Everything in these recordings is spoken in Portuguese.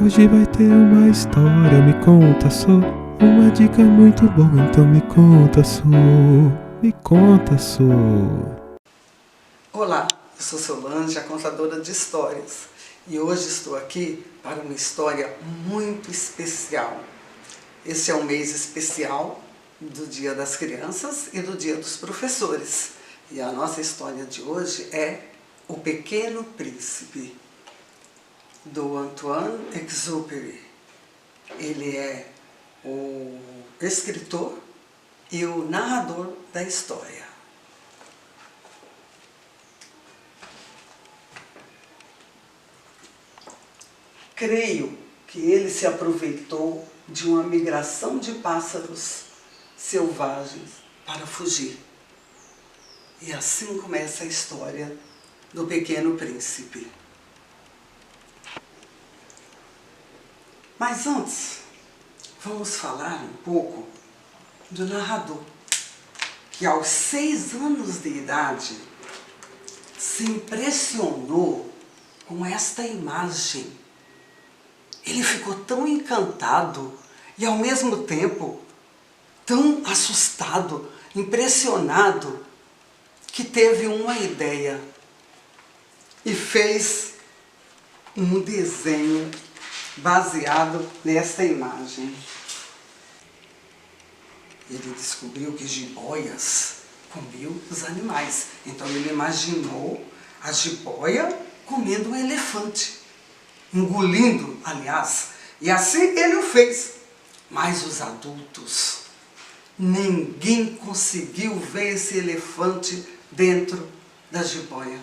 Hoje vai ter uma história, me conta só. Uma dica muito boa, então me conta só. Me conta só. Olá, eu sou Solange, a contadora de histórias. E hoje estou aqui para uma história muito especial. Este é um mês especial do Dia das Crianças e do Dia dos Professores. E a nossa história de hoje é O Pequeno Príncipe, do Saint-Exupéry. Ele é o escritor e o narrador da história. Creio que ele se aproveitou de uma migração de pássaros selvagens para fugir. E assim começa a história do Pequeno Príncipe. Mas antes, vamos falar um pouco do narrador, que aos 6 anos de idade se impressionou com esta imagem. Ele ficou tão encantado e ao mesmo tempo tão assustado, impressionado, que teve uma ideia e fez um desenho baseado nesta imagem. Ele descobriu que jiboias comiam os animais. Então ele imaginou a jiboia comendo um elefante, engolindo, aliás. E assim ele o fez. Mas os adultos, ninguém conseguiu ver esse elefante dentro da jiboia.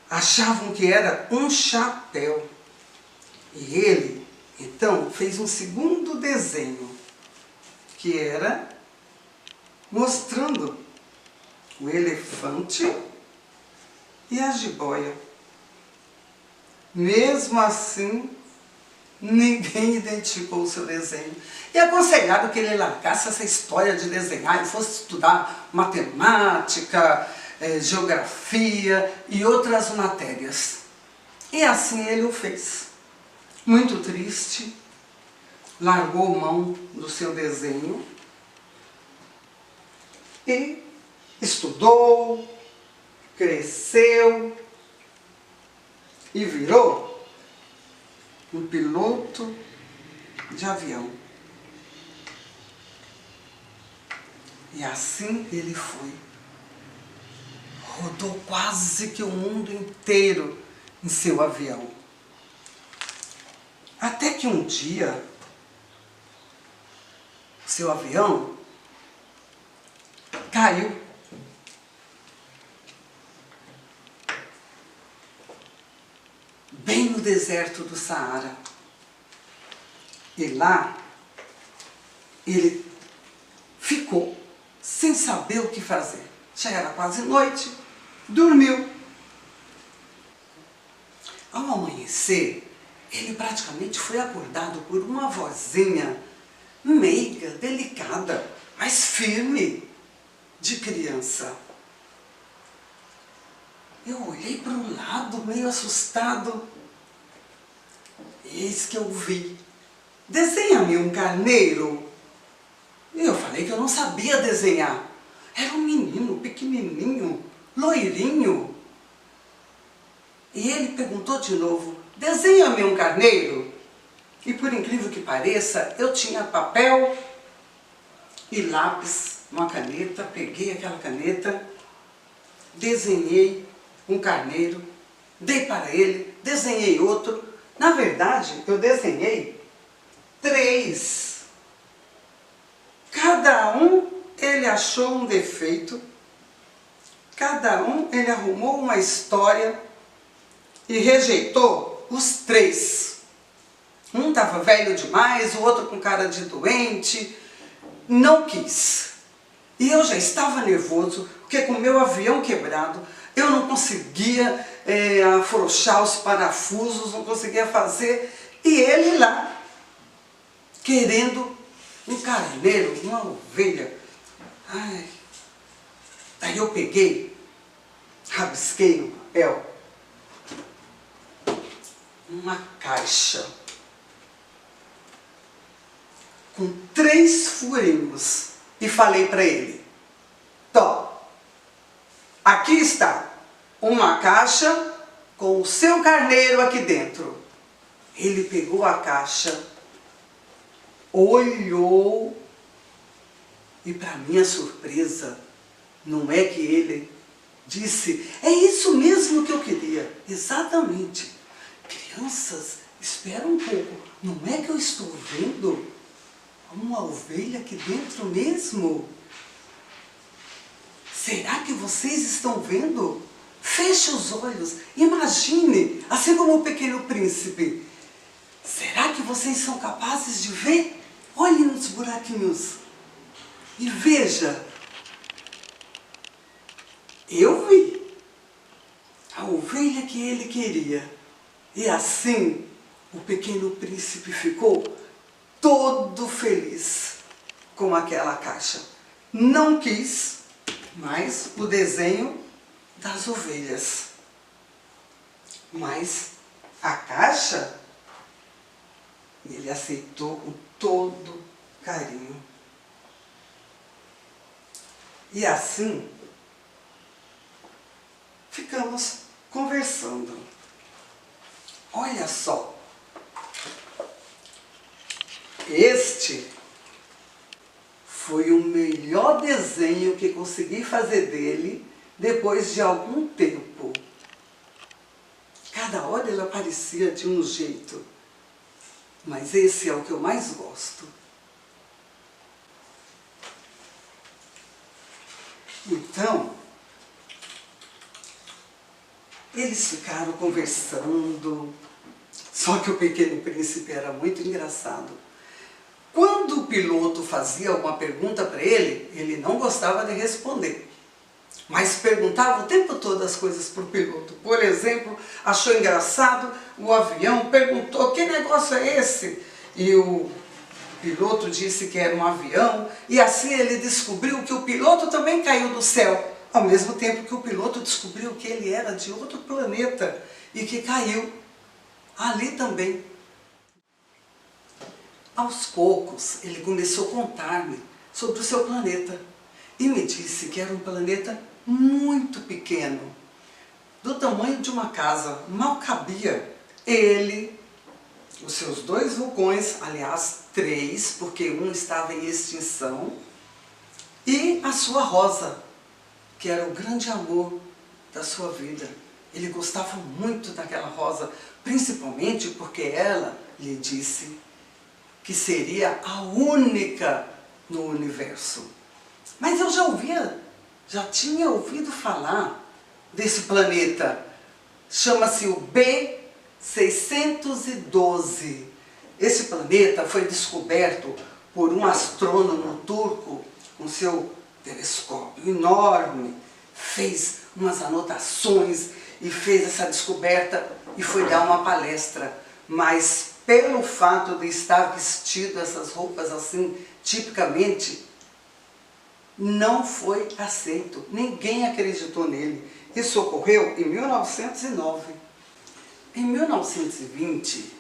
Achavam que era um chapéu. E ele, então, fez um segundo desenho, que era mostrando o elefante e a jiboia. Mesmo assim, ninguém identificou o seu desenho. E aconselharam que ele largasse essa história de desenhar e fosse estudar matemática, geografia e outras matérias. E assim ele o fez. Muito triste, largou mão do seu desenho e estudou, cresceu e virou um piloto de avião. E assim ele foi. Rodou quase que o mundo inteiro em seu avião. Até que um dia, seu avião caiu. Bem no deserto do Saara. E lá, ele ficou sem saber o que fazer. Já era quase noite, dormiu. Ao amanhecer, ele praticamente foi acordado por uma vozinha meiga, delicada, mas firme, de criança. Eu olhei para um lado, meio assustado. Eis que eu vi: desenha-me um carneiro. E eu falei que eu não sabia desenhar. Era um menino pequenininho, loirinho. E ele perguntou de novo: desenha-me um carneiro. E por incrível que pareça, eu tinha papel e lápis, uma caneta. Peguei aquela caneta, desenhei um carneiro, dei para ele, desenhei outro. Na verdade, eu desenhei 3. Cada um ele achou um defeito, cada um ele arrumou uma história e rejeitou os 3. Um estava velho demais, o outro com cara de doente, não quis. E eu já estava nervoso, porque com o meu avião quebrado, eu não conseguia afrouxar os parafusos, não conseguia fazer. E ele lá, querendo um carneiro, uma ovelha. Ai. Daí eu peguei, rabisquei no papel uma caixa com 3 furinhos e falei para ele: Tó, aqui está uma caixa com o seu carneiro aqui dentro. Ele pegou a caixa, olhou e, para minha surpresa, não é que ele disse: é isso mesmo que eu queria. Exatamente. Crianças, espera um pouco, não é que eu estou vendo uma ovelha aqui dentro mesmo? Será que vocês estão vendo? Feche os olhos, imagine, assim como o Pequeno Príncipe. Será que vocês são capazes de ver? Olhem nos buraquinhos e veja. Eu vi a ovelha que ele queria. E assim o Pequeno Príncipe ficou todo feliz com aquela caixa. Não quis mais o desenho das ovelhas, mas a caixa ele aceitou com todo carinho. E assim ficamos conversando. Olha só, este foi o melhor desenho que consegui fazer dele depois de algum tempo. Cada hora ele aparecia de um jeito, mas esse é o que eu mais gosto. Então, eles ficaram conversando, só que o Pequeno Príncipe era muito engraçado. Quando o piloto fazia alguma pergunta para ele, ele não gostava de responder, mas perguntava o tempo todo as coisas para o piloto. Por exemplo, achou engraçado o avião, perguntou: que negócio é esse? E o piloto disse que era um avião, e assim ele descobriu que o piloto também caiu do céu, ao mesmo tempo que o piloto descobriu que ele era de outro planeta e que caiu ali também. Aos poucos, ele começou a contar-me sobre o seu planeta e me disse que era um planeta muito pequeno, do tamanho de uma casa, mal cabia ele, os seus 2 vulcões, aliás 3, porque um estava em extinção, e a sua Rosa, que era o grande amor da sua vida. Ele gostava muito daquela Rosa, principalmente porque ela lhe disse que seria a única no universo. Mas eu já tinha ouvido falar desse planeta. Chama-se o B612. Esse planeta foi descoberto por um astrônomo turco com seu telescópio enorme. Fez umas anotações e fez essa descoberta e foi dar uma palestra. Mas pelo fato de estar vestido essas roupas assim, tipicamente, não foi aceito. Ninguém acreditou nele. Isso ocorreu em 1909. Em 1920,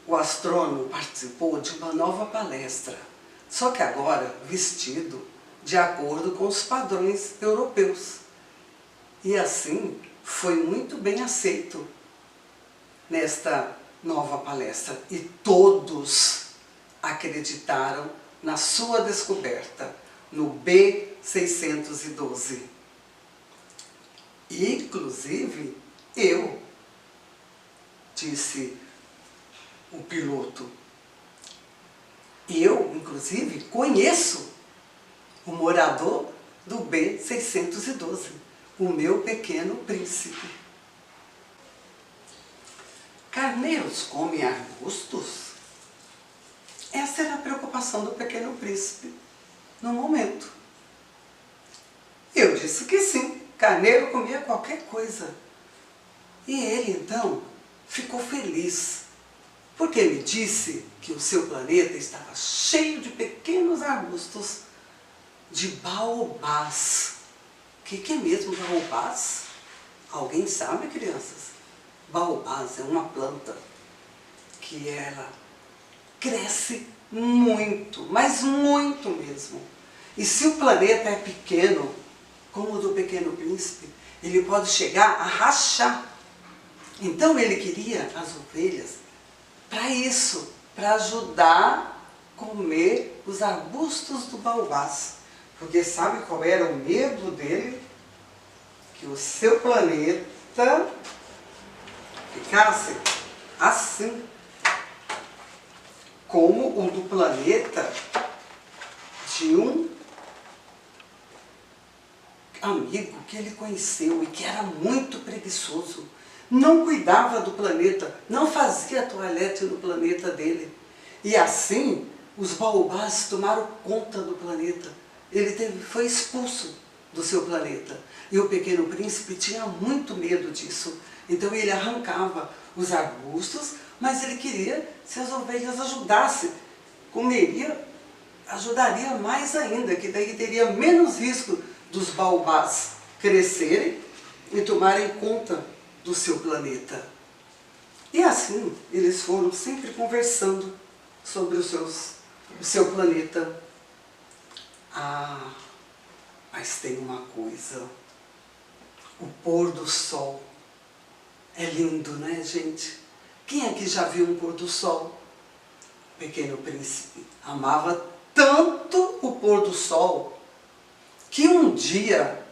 o astrônomo participou de uma nova palestra, só que agora vestido de acordo com os padrões europeus. E assim foi muito bem aceito nesta nova palestra e todos acreditaram na sua descoberta, no B612. Inclusive, eu, disse o piloto, eu, inclusive, conheço o morador do B612, o meu Pequeno Príncipe. Carneiros comem arbustos? Essa era a preocupação do Pequeno Príncipe no momento. Eu disse que sim, carneiro comia qualquer coisa. E ele então ficou feliz, porque me disse que o seu planeta estava cheio de pequenos arbustos de baobás. O que é mesmo baobás? Alguém sabe, crianças? Baobás é uma planta que ela cresce muito, mas muito mesmo. E se o planeta é pequeno, como o do Pequeno Príncipe, ele pode chegar a rachar. Então ele queria as ovelhas para isso, para ajudar a comer os arbustos do baobás. Porque sabe qual era o medo dele? Que o seu planeta ficasse assim, como o do planeta de um amigo que ele conheceu e que era muito preguiçoso. Não cuidava do planeta, não fazia toalete no planeta dele. E assim, os baobás tomaram conta do planeta. Ele foi expulso do seu planeta. E o Pequeno Príncipe tinha muito medo disso. Então ele arrancava os arbustos, mas ele queria, se as ovelhas ajudassem, comeria, ajudaria mais ainda, que daí teria menos risco dos baobás crescerem e tomarem conta do seu planeta. E assim, eles foram sempre conversando sobre o seu planeta. Ah, mas tem uma coisa, o pôr do sol é lindo, né, gente? Quem aqui já viu um pôr do sol? O Pequeno Príncipe amava tanto o pôr do sol que um dia,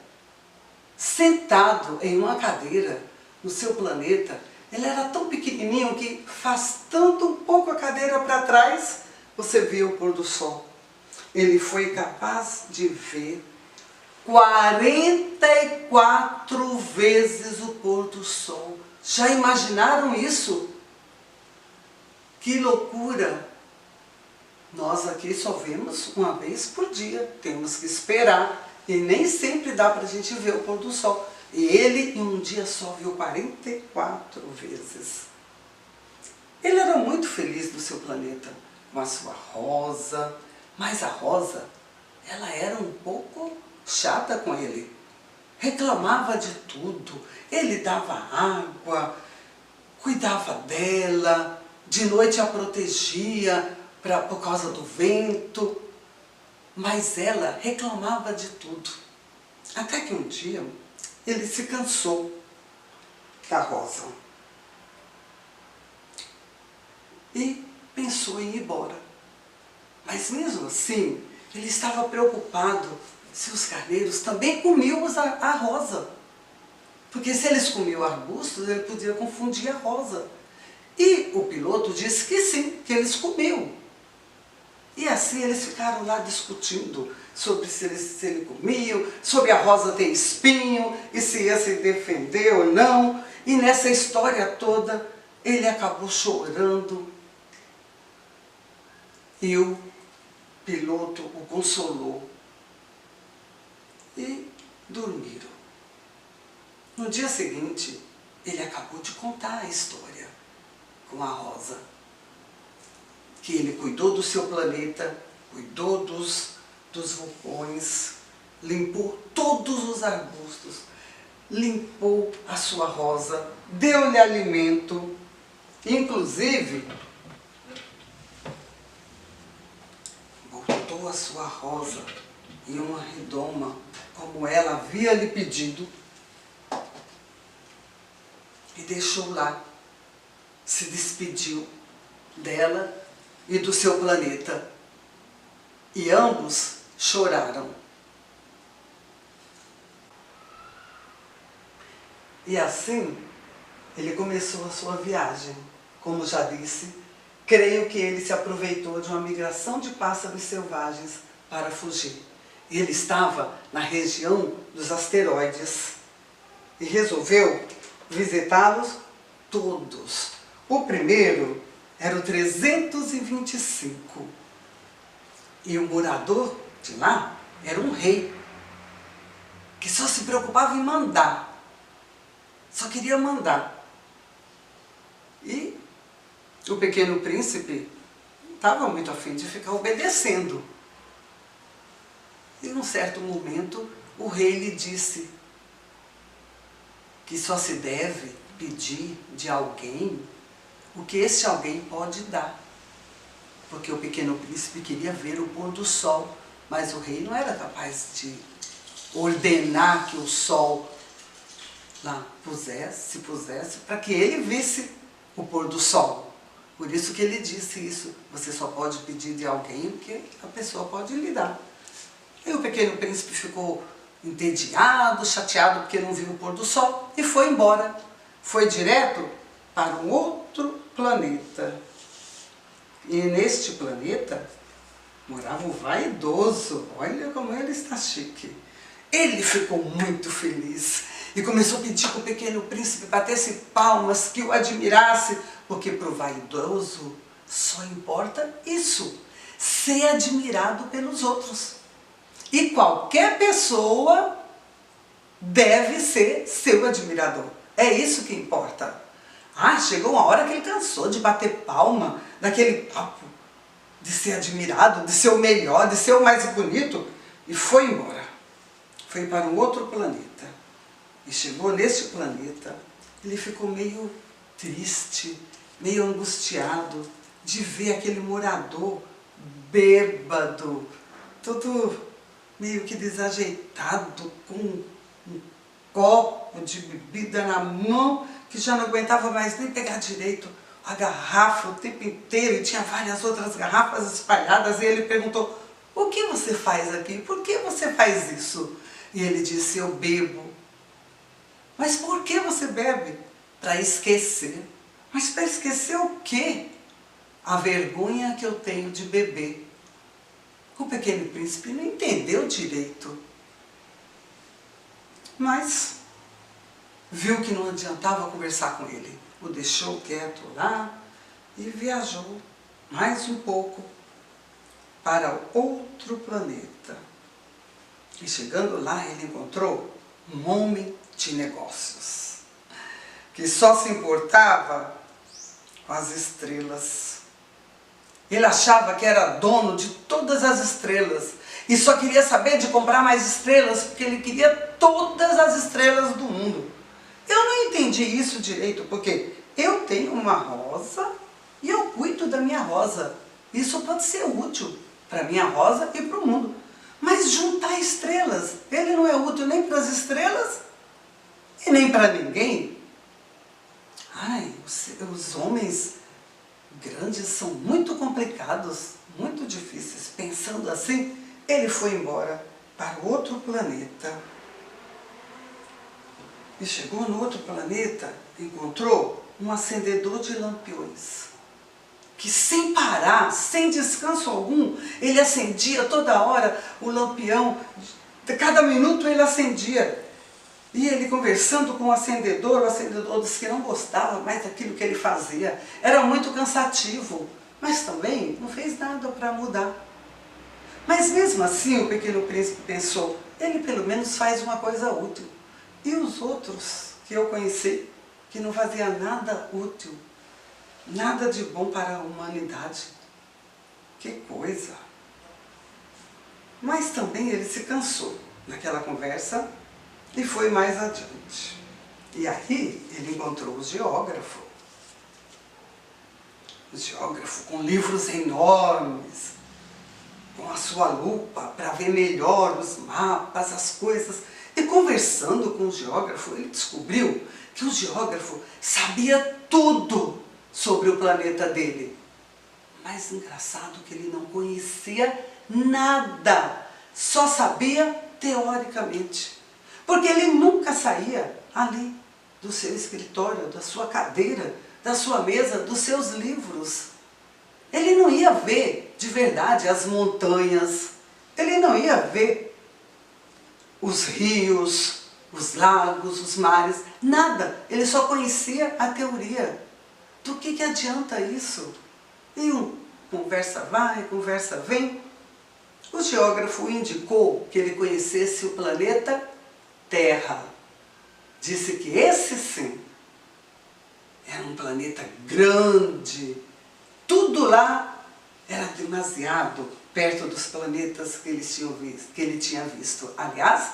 sentado em uma cadeira no seu planeta, ele era tão pequenininho que afastando um pouco a cadeira para trás, você via o pôr do sol. Ele foi capaz de ver 44 vezes o pôr do sol. Já imaginaram isso? Que loucura! Nós aqui só vemos uma vez por dia, temos que esperar. E nem sempre dá para a gente ver o pôr do sol. E ele, em um dia só, viu 44 vezes. Ele era muito feliz no seu planeta, com a sua rosa. Mas a rosa, ela era um pouco chata com ele. Reclamava de tudo. Ele dava água, cuidava dela, de noite a protegia por causa do vento. Mas ela reclamava de tudo. Até que um dia ele se cansou da rosa e pensou em ir embora. Mas mesmo assim, ele estava preocupado se os carneiros também comiam a rosa. Porque se eles comiam arbustos, ele podia confundir a rosa. E o piloto disse que sim, que eles comiam. E assim eles ficaram lá discutindo sobre se ele comiam, sobre a rosa ter espinho, e se ia se defender ou não. E nessa história toda, ele acabou chorando. E o piloto o consolou. E dormiram. No dia seguinte, ele acabou de contar a história com a rosa. Que ele cuidou do seu planeta, cuidou dos vulcões, limpou todos os arbustos, limpou a sua rosa, deu-lhe alimento, inclusive botou a sua rosa em uma redoma, como ela havia lhe pedido, e deixou lá, se despediu dela e do seu planeta. E ambos choraram. E assim, ele começou a sua viagem. Como já disse, creio que ele se aproveitou de uma migração de pássaros selvagens para fugir. Ele estava na região dos asteroides e resolveu visitá-los todos. O primeiro era o 325. E o morador de lá era um rei, que só se preocupava em mandar. Só queria mandar. E o Pequeno Príncipe estava muito afim de ficar obedecendo. E num certo momento, o rei lhe disse que só se deve pedir de alguém o que esse alguém pode dar. Porque o Pequeno Príncipe queria ver o pôr do sol, mas o rei não era capaz de ordenar que o sol lá se pusesse para que ele visse o pôr do sol. Por isso que ele disse isso, você só pode pedir de alguém o que a pessoa pode lhe dar. E o Pequeno Príncipe ficou entediado, chateado porque não viu o pôr do sol e foi embora. Foi direto para um outro planeta. E neste planeta morava um vaidoso. Olha como ele está chique. Ele ficou muito feliz e começou a pedir que o Pequeno Príncipe batesse palmas, que o admirasse, porque para o vaidoso só importa isso, ser admirado pelos outros. E qualquer pessoa deve ser seu admirador. É isso que importa. Chegou uma hora que ele cansou de bater palma, daquele papo de ser admirado, de ser o melhor, de ser o mais bonito, e foi embora. Foi para um outro planeta. E chegou neste planeta, ele ficou meio triste, meio angustiado de ver aquele morador bêbado, todo meio que desajeitado, com um copo de bebida na mão, que já não aguentava mais nem pegar direito a garrafa o tempo inteiro, e tinha várias outras garrafas espalhadas, e ele perguntou: o que você faz aqui? Por que você faz isso? E ele disse: eu bebo. Mas por que você bebe? Para esquecer. Mas para esquecer o quê? A vergonha que eu tenho de beber. O Pequeno Príncipe não entendeu direito. Mas viu que não adiantava conversar com ele. O deixou quieto lá e viajou mais um pouco para outro planeta. E chegando lá, ele encontrou um homem de negócios, que só se importava com as estrelas. Ele achava que era dono de todas as estrelas e só queria saber de comprar mais estrelas, porque ele queria todas as estrelas do mundo. Eu não entendi isso direito, porque eu tenho uma rosa e eu cuido da minha rosa. Isso pode ser útil para a minha rosa e para o mundo. Mas juntar estrelas, ele não é útil nem para as estrelas e nem para ninguém. Os homens grandes são muito complicados, muito difíceis. Pensando assim, ele foi embora para outro planeta. E chegou no outro planeta, encontrou um acendedor de lampiões, que sem parar, sem descanso algum, ele acendia toda hora o lampião, cada minuto ele acendia. E ele conversando com o acendedor disse que não gostava mais daquilo que ele fazia, era muito cansativo, mas também não fez nada para mudar. Mas mesmo assim o Pequeno Príncipe pensou, ele pelo menos faz uma coisa útil. E os outros que eu conheci, que não faziam nada útil, nada de bom para a humanidade. Que coisa! Mas também ele se cansou naquela conversa e foi mais adiante. E aí ele encontrou o geógrafo. O geógrafo com livros enormes, com a sua lupa para ver melhor os mapas, as coisas. E conversando com o geógrafo, ele descobriu que o geógrafo sabia tudo sobre o planeta dele. Mas engraçado que ele não conhecia nada, só sabia teoricamente. Porque ele nunca saía ali do seu escritório, da sua cadeira, da sua mesa, dos seus livros. Ele não ia ver de verdade as montanhas, ele não ia ver os rios, os lagos, os mares, nada. Ele só conhecia a teoria. Do que adianta isso? E conversa vai, conversa vem. O geógrafo indicou que ele conhecesse o planeta Terra. Disse que esse sim era um planeta grande. Tudo lá era demasiado perto dos planetas que ele tinha visto. Aliás,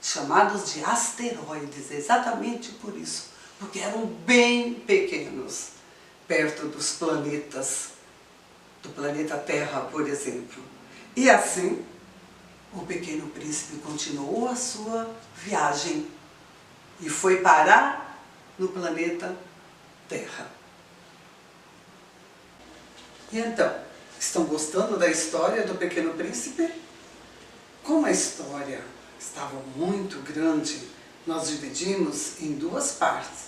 chamados de asteroides, exatamente por isso, porque eram bem pequenos. perto dos planetas, do planeta Terra, por exemplo. E assim, o Pequeno Príncipe continuou a sua viagem e foi parar no planeta Terra. E então, estão gostando da história do Pequeno Príncipe? Como a história estava muito grande, nós dividimos em 2 partes.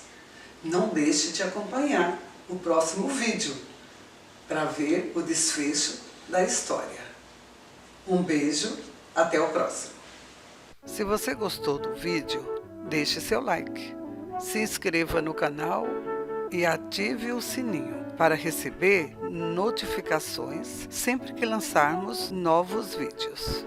Não deixe de acompanhar o próximo vídeo para ver o desfecho da história. Um beijo, até o próximo. Se você gostou do vídeo, deixe seu like, se inscreva no canal e ative o sininho para receber notificações sempre que lançarmos novos vídeos.